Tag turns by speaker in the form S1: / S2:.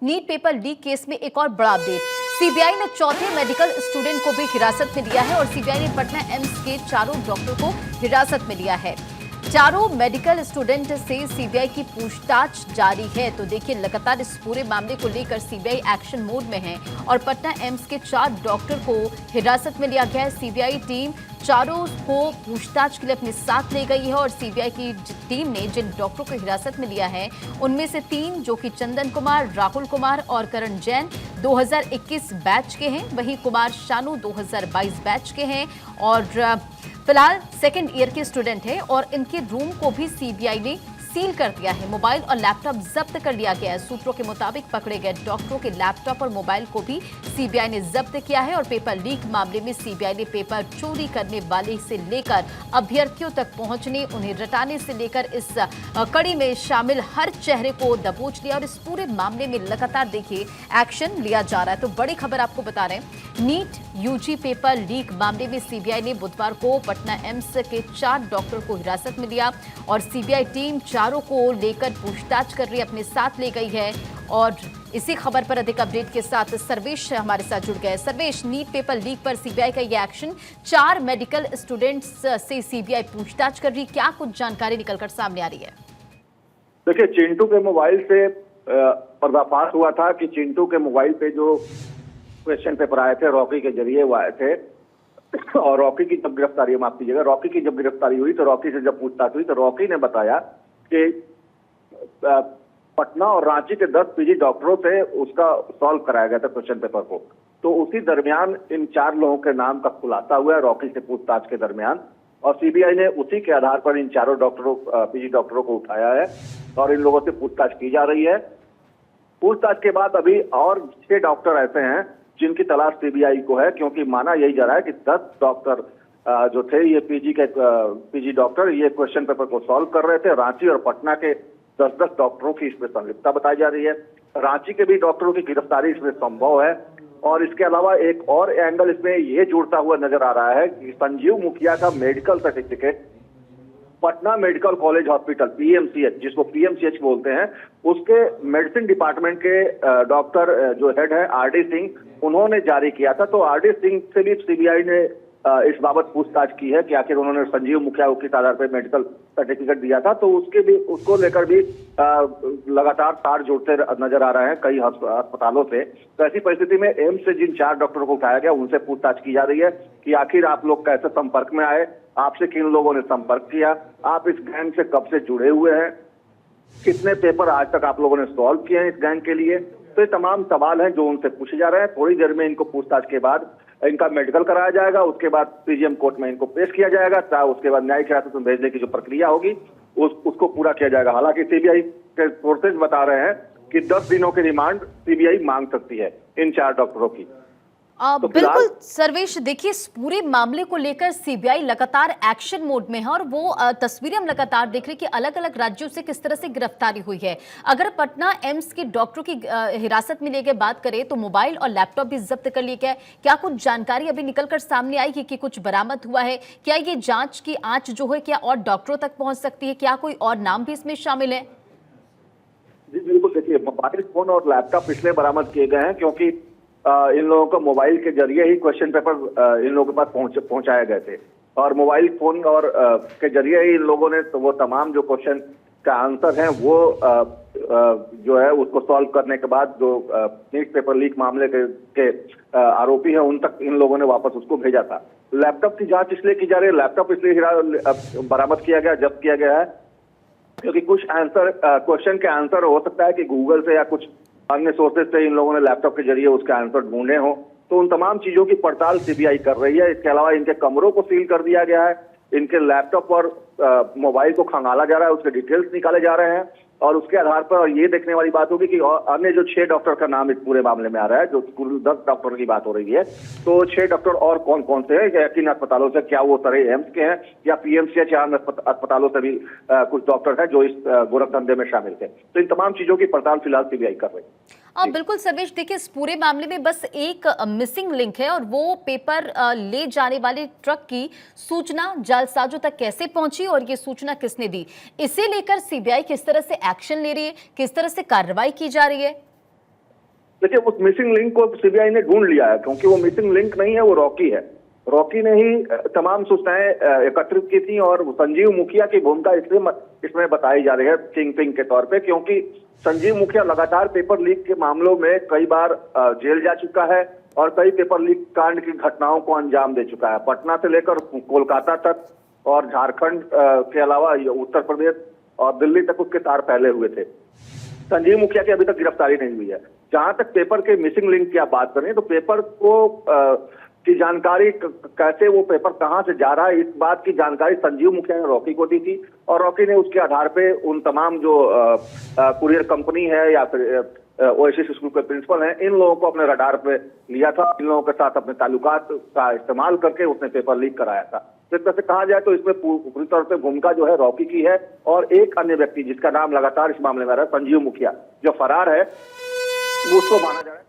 S1: NEET paper leak case में एक और बड़ा अपडेट। सीबीआई ने चौथे मेडिकल स्टूडेंट को भी हिरासत में लिया है और सीबीआई ने पटना एम्स के चारों डॉक्टर को हिरासत में लिया है। चारों मेडिकल स्टूडेंट से सीबीआई की पूछताछ जारी है। तो देखिए, लगातार इस पूरे मामले को लेकर सीबीआई एक्शन मोड में है और पटना एम्स के 4 डॉक्टर को हिरासत में लिया गया है। सीबीआई टीम चारों को पूछताछ के लिए अपने साथ ले गई है और सीबीआई की टीम ने जिन डॉक्टरों को हिरासत में लिया है उनमें से 3 जो कि चंदन कुमार, राहुल कुमार और करण जैन 2021 बैच के हैं, वहीं कुमार शानू 2022 बैच के हैं और फिलहाल सेकेंड ईयर के स्टूडेंट हैं और इनके रूम को भी सीबीआई ने सील कर दिया है। मोबाइल और लैपटॉप जब्त कर लिया गया है। सूत्रों के मुताबिक पकड़े गए डॉक्टरों के लैपटॉप और मोबाइल को भी सीबीआई ने जब्त किया है और पेपर लीक मामले में सीबीआई ने पेपर चोरी करने वाले से लेकर अभ्यर्थियों तक पहुंचने, उन्हें रटाने से लेकर इस कड़ी में शामिल हर चेहरे को दबोच लिया और इस पूरे मामले में लगातार देखिए एक्शन लिया जा रहा है। तो बड़ी खबर आपको बता रहे हैं, नीट यूजी पेपर लीक मामले में सीबीआई ने बुधवार को पटना एम्स के 4 डॉक्टर को हिरासत में लिया और सीबीआई टीम चारों को लेकर पूछताछ कर रही, अपने साथ ले गई है। और इसी खबर पर अधिक अपडेट के साथ सर्वेश हमारे साथ जुड़ गए। सर्वेश, नीट पेपर लीक पर सीबीआई का यह एक्शन, 4 मेडिकल स्टूडेंट्स से सीबीआई पूछताछ कर रही, क्या कुछ जानकारी निकलकर सामने आ रही है?
S2: देखिए, चिंटू के मोबाइल से पर्दाफाश हुआ था कि चिंटू के मोबाइल पे जो क्वेश्चन पेपर आए थे रॉकी के जरिए वो आए थे और रॉकी की जब गिरफ्तारी, माफ कीजिएगा, रॉकी की जब गिरफ्तारी हुई तो रॉकी से जब पूछताछ हुई तो रॉकी ने बताया कि पटना और रांची के 10 पीजी डॉक्टरों से उसका सॉल्व कराया गया था क्वेश्चन पेपर को। तो उसी दरमियान इन 4 लोगों के नाम का खुलासा हुआ है रॉकी से पूछताछ के दरमियान और सीबीआई ने उसी के आधार पर इन चारों डॉक्टरों, पीजी डॉक्टरों को उठाया है और इन लोगों से पूछताछ की जा रही है। पूछताछ के बाद अभी और 6 डॉक्टर ऐसे हैं जिनकी तलाश सीबीआई को है, क्योंकि माना यही जा रहा है कि 10 डॉक्टर जो थे ये पीजी डॉक्टर ये क्वेश्चन पेपर को सॉल्व कर रहे थे। रांची और पटना के 10-10 डॉक्टरों की इसमें संलिप्तता बताई जा रही है। रांची के भी डॉक्टरों की गिरफ्तारी इसमें संभव है और इसके अलावा एक और एंगल इसमें ये जुड़ता हुआ नजर आ रहा है कि संजीव मुखिया का medical certificate Patna medical college hospital PMCH, जिसको पीएमसीएच बोलते हैं, उसके मेडिसिन डिपार्टमेंट के डॉक्टर जो हेड है आरडी सिंह, उन्होंने जारी किया था। तो आरडी सिंह से भी सीबीआई ने इस बाबत पूछताछ की है कि आखिर उन्होंने संजीव मुखिया को किस आधार पर मेडिकल सर्टिफिकेट दिया था। तो उसको लेकर भी लगातार तार जोड़ते नजर आ रहे हैं कई अस्पतालों से। तो ऐसी परिस्थिति में एम्स से जिन 4 डॉक्टरों को उठाया गया उनसे पूछताछ की जा रही है कि आखिर आप लोग कैसे संपर्क में आए, आपसे किन लोगों ने संपर्क किया, आप इस गैंग से कब से जुड़े हुए हैं, कितने पेपर आज तक आप लोगों ने सॉल्व किए हैं इस गैंग के लिए। तो ये तमाम सवाल हैं जो उनसे पूछे जा रहे हैं। थोड़ी देर में इनको पूछताछ के बाद इनका मेडिकल कराया जाएगा, उसके बाद पीजीएम कोर्ट में इनको पेश किया जाएगा, उसके बाद न्यायिक हिरासत में भेजने की जो प्रक्रिया होगी उसको पूरा किया जाएगा। हालांकि सीबीआई के सोर्सेज बता रहे हैं कि 10 दिनों की रिमांड सीबीआई मांग सकती है इन 4 डॉक्टरों की।
S1: तो बिल्कुल सर्वेश, देखिए इस पूरे मामले को लेकर सीबीआई लगातार एक्शन मोड में है और वो तस्वीरें हम लगातार देख रहे हैं कि अलग अलग राज्यों से किस तरह से गिरफ्तारी हुई है। अगर पटना एम्स के डॉक्टरों की हिरासत में लेकर बात करें तो मोबाइल और लैपटॉप भी जब्त कर लिया गया है। क्या कुछ जानकारी अभी निकलकर सामने आई है कि कुछ बरामद हुआ है? क्या ये जांच की आंच जो है क्या और डॉक्टरों तक पहुंच सकती है? क्या कोई और नाम भी इसमें शामिल है?
S2: जी बिल्कुल, देखिए मोबाइल फोन और लैपटॉप इसलिए बरामद किए गए हैं क्योंकि इन लोगों को मोबाइल के जरिए ही क्वेश्चन पेपर इन लोगों के पास पहुंचाए गए थे और मोबाइल फोन और के जरिए ही इन लोगों ने तो वो तमाम जो क्वेश्चन का आंसर है वो जो है उसको सॉल्व करने के बाद जो नीट पेपर लीक मामले के आरोपी हैं उन तक इन लोगों ने वापस उसको भेजा था। लैपटॉप की जांच इसलिए की जा रही है, लैपटॉप इसलिए बरामद किया गया, जब्त किया गया है क्योंकि कुछ क्वेश्चन के आंसर हो सकता है कि गूगल से या कुछ अन्य सोर्सेज से इन लोगों ने लैपटॉप के जरिए उसके आंसर ढूंढे हो। तो उन तमाम चीजों की पड़ताल सीबीआई कर रही है। इसके अलावा इनके कमरों को सील कर दिया गया है, इनके लैपटॉप और मोबाइल को खंगाला जा रहा है, उसके डिटेल्स निकाले जा रहे हैं और उसके आधार पर ये देखने वाली बात होगी कि अन्य जो 6 डॉक्टर का नाम इस पूरे मामले में आ रहा है, जो कुल 10 डॉक्टर की बात हो रही है, तो 6 डॉक्टर और कौन कौन से हैं, किन अस्पतालों से, क्या वो सारे एम्स के हैं या पीएमसीएच या अस्पतालों से भी कुछ डॉक्टर हैं जो इस गोरखधंधे में शामिल थे। तो इन तमाम चीजों की पड़ताल फिलहाल सीबीआई कर रही है।
S1: बिल्कुल सर्वेश, देखिए इस पूरे मामले में बस एक मिसिंग लिंक है और वो पेपर ले जाने वाले ट्रक की सूचना जालसाजों तक कैसे पहुंची और ये सूचना किसने दी, इसे लेकर सीबीआई किस तरह से एक्शन ले रही है, किस तरह से कार्रवाई की जा रही है?
S2: देखिए, उस मिसिंग लिंक को सीबीआई ने ढूंढ लिया है, क्योंकि वो मिसिंग लिंक नहीं है, वो रॉकी है। रॉकी ने ही तमाम सूचनाएं एकत्रित की थी और संजीव मुखिया की भूमिका इसमें बताई जा रही है किंग पिंग के तौर पे, क्योंकि संजीव मुखिया लगातार पेपर लीक के मामलों में कई बार जेल जा चुका है और कई पेपर लीक कांड की घटनाओं को अंजाम दे चुका है। पटना से लेकर कोलकाता तक और झारखंड के अलावा उत्तर प्रदेश और दिल्ली तक उसके तार फैले हुए थे। संजीव मुखिया की अभी तक गिरफ्तारी नहीं हुई है। जहां तक पेपर के मिसिंग लिंक की आप बात करें तो पेपर को की जानकारी कैसे वो पेपर कहां से जा रहा है, इस बात की जानकारी संजीव मुखिया ने रॉकी को दी थी और रॉकी ने उसके आधार पे उन तमाम जो कुरियर कंपनी है या फिर ओएसिस स्कूल के प्रिंसिपल हैं, इन लोगों को अपने रडार पे लिया था। इन लोगों के साथ अपने ताल्लुकात का इस्तेमाल करके उसने पेपर लीक कराया था। तो एक तरह से कहा जाए तो इसमें पूरी तौर पे भूमिका जो है रॉकी की है और एक अन्य व्यक्ति जिसका नाम लगातार इस मामले में आ रहा है, संजीव मुखिया, जो फरार है, वो उसको माना जा रहा है।